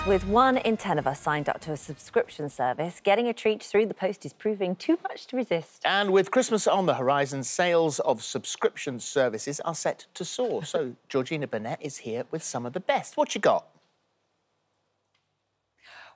With 1 in 10 of us signed up to a subscription service, getting a treat through the post is proving too much to resist. And with Christmas on the horizon, sales of subscription services are set to soar. So Georgina Burnett is here with some of the best. What you got?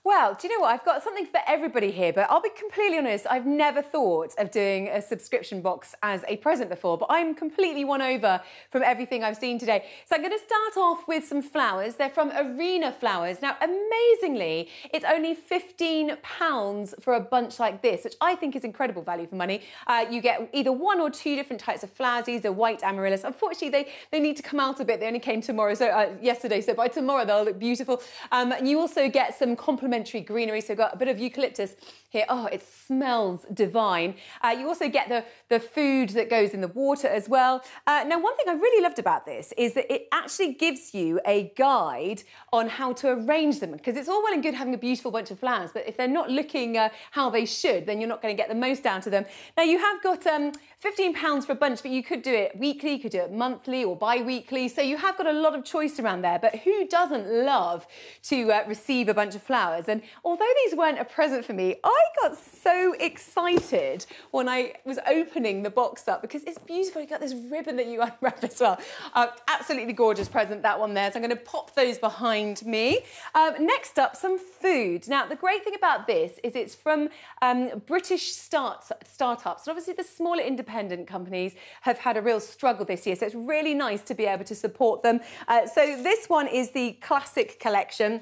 Well, do you know what? I've got something for everybody here, but I'll be completely honest, I've never thought of doing a subscription box as a present before, but I'm completely won over from everything I've seen today. So I'm going to start off with some flowers. They're from Arena Flowers. Now, amazingly, it's only £15 for a bunch like this, which I think is incredible value for money. You get either 1 or 2 different types of flowers. These are white amaryllis. Unfortunately, they need to come out a bit. They only came tomorrow, yesterday, so by tomorrow they'll look beautiful. And you also get some complementary greenery, so we've got a bit of eucalyptus here. Oh, it smells divine. You also get the food that goes in the water as well. Now, one thing I really loved about this is that it actually gives you a guide on how to arrange them, because it's all well and good having a beautiful bunch of flowers, but if they're not looking how they should, then you're not going to get the most out of them. Now, you have got £15 for a bunch, but you could do it weekly, you could do it monthly or bi-weekly, so you have got a lot of choice around there. But who doesn't love to receive a bunch of flowers? And although these weren't a present for me, I got so excited when I was opening the box up, because it's beautiful. You've got this ribbon that you unwrap as well. Absolutely gorgeous present, that one there. So I'm going to pop those behind me. Next up, some food. Now, the great thing about this is it's from British startups. And obviously, the smaller independent companies have had a real struggle this year. So it's really nice to be able to support them. So this one is the Classic Collection.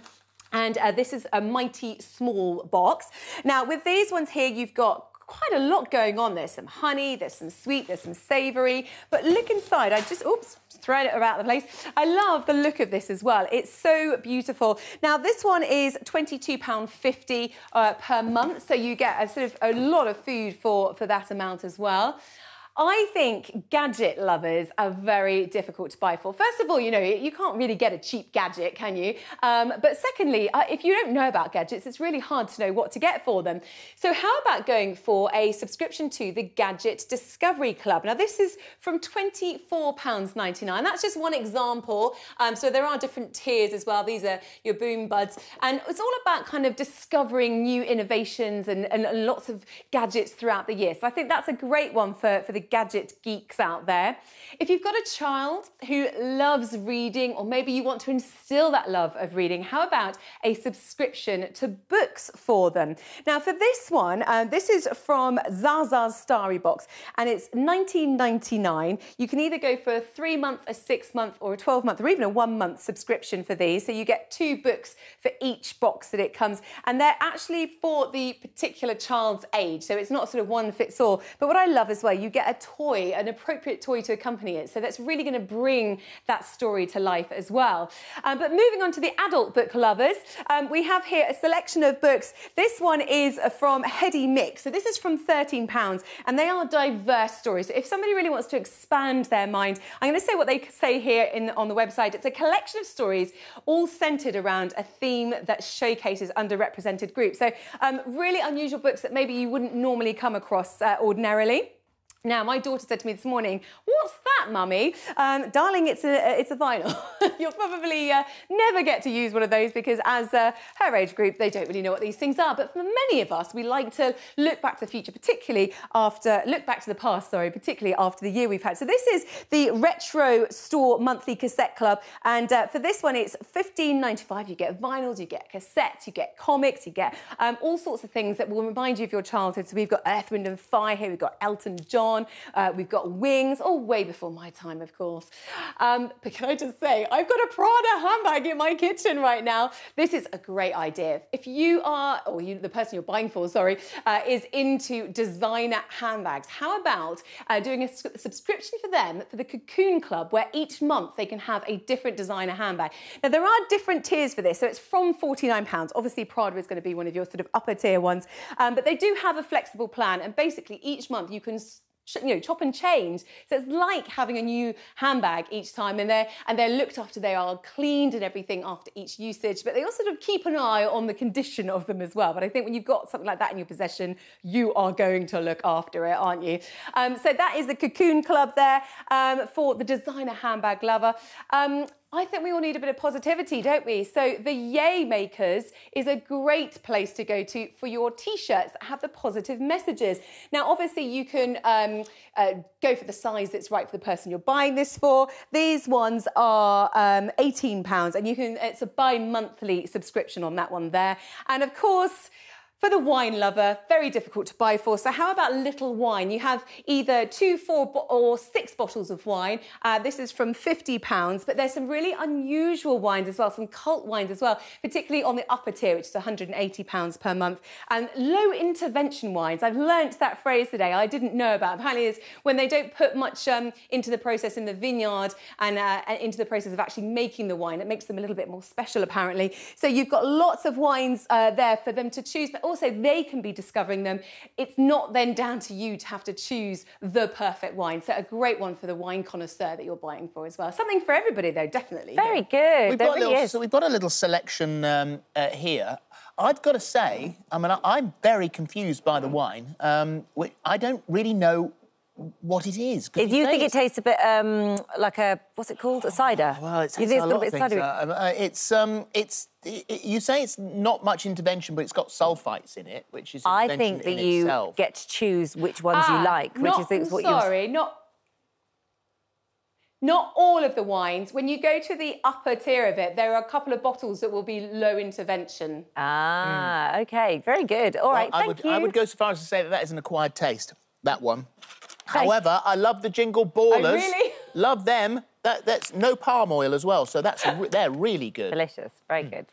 And this is a mighty small box. Now, with these ones here, you've got quite a lot going on. There's some honey, there's some sweet, there's some savoury. But look inside. I just, oops, thrown it about the place. I love the look of this as well. It's so beautiful. Now, this one is £22.50 per month. So you get a lot of food for that amount as well. I think gadget lovers are very difficult to buy for. First of all, you know, you can't really get a cheap gadget, can you? But secondly, if you don't know about gadgets, it's really hard to know what to get for them. So how about going for a subscription to the Gadget Discovery Club? Now, this is from £24.99. That's just one example. So there are different tiers as well. These are your boom buds. And it's all about kind of discovering new innovations and lots of gadgets throughout the year. So I think that's a great one for the gadget geeks out there. If you've got a child who loves reading, or maybe you want to instill that love of reading, how about a subscription to books for them? Now, for this one, this is from Zaza's Starry Box, and it's £19.99. You can either go for a 3-month, a 6-month, or a 12-month, or even a 1-month subscription for these. So you get 2 books for each box that it comes, and they're actually for the particular child's age. So it's not sort of one fits all. But what I love as well, you get a toy, an appropriate toy to accompany it. So that's really going to bring that story to life as well. But moving on to the adult book lovers, we have here a selection of books. This one is from Heady Mix. So this is from £13, and they are diverse stories. So if somebody really wants to expand their mind, I'm going to say what they say here on the website. It's a collection of stories all centred around a theme that showcases underrepresented groups. So really unusual books that maybe you wouldn't normally come across ordinarily. Now, my daughter said to me this morning, "What's that, Mummy?" Darling, it's a vinyl. You'll probably never get to use one of those, because as her age group, they don't really know what these things are. But for many of us, we like to look back to the future, look back to the past, particularly after the year we've had. So this is the Retro Store Monthly Cassette Club. And for this one, it's £15.95. You get vinyls, you get cassettes, you get comics, you get all sorts of things that will remind you of your childhood. So we've got Earth, Wind and Fire here, we've got Elton John, we've got Wings, way before my time, of course. But can I just say, I've got a Prada handbag in my kitchen right now. This is a great idea. If you are, or the person you're buying for, is into designer handbags, how about doing a subscription for them for the Cocoon Club, where each month they can have a different designer handbag. Now, there are different tiers for this, so it's from £49. Obviously, Prada is going to be one of your sort of upper tier ones, but they do have a flexible plan, and basically each month you can chop and change. So it's like having a new handbag each time, and they're looked after. They are cleaned and everything after each usage, but they also sort of keep an eye on the condition of them as well. But I think when you've got something like that in your possession, you are going to look after it, aren't you? So that is the Cocoon Club there for the designer handbag lover. I think we all need a bit of positivity, don't we? So the Yaymakers is a great place to go to for your T-shirts that have the positive messages. Now, obviously, you can go for the size that's right for the person you're buying this for. These ones are £18, and it's a bi-monthly subscription on that one there. And of course, for the wine lover, very difficult to buy for. So how about little wine? You have either 2, 4 or 6 bottles of wine. This is from £50, but there's some really unusual wines as well, some cult wines as well, particularly on the upper tier, which is £180 per month. And low intervention wines. I've learnt that phrase today. I didn't know about it. Apparently is when they don't put much into the process in the vineyard and into the process of actually making the wine. It makes them a little bit more special, apparently. So you've got lots of wines there for them to choose, but also they can be discovering them. It's not then down to you to have to choose the perfect wine. So a great one for the wine connoisseur that you're buying for as well. Something for everybody, though, definitely. Very good. So we've got a little selection here. I've got to say, I mean, I'm very confused by the wine. I don't really know what it is. If you think it tastes a bit like a, what's it called, a cider? Well, it you tastes think a it's got lot a bit of things. You say it's not much intervention, but it's got sulfites in it, which is intervention I think that in you itself. get to choose which ones you like, which is what Not all of the wines. When you go to the upper tier of it, there are a couple of bottles that will be low intervention. Ah, OK. Very good. All right, thank you. I would go so far as to say that is an acquired taste, that one. However, I love the Jingle Ballers. I really? Love them. That's no palm oil as well, so they're really good. Delicious. Very good.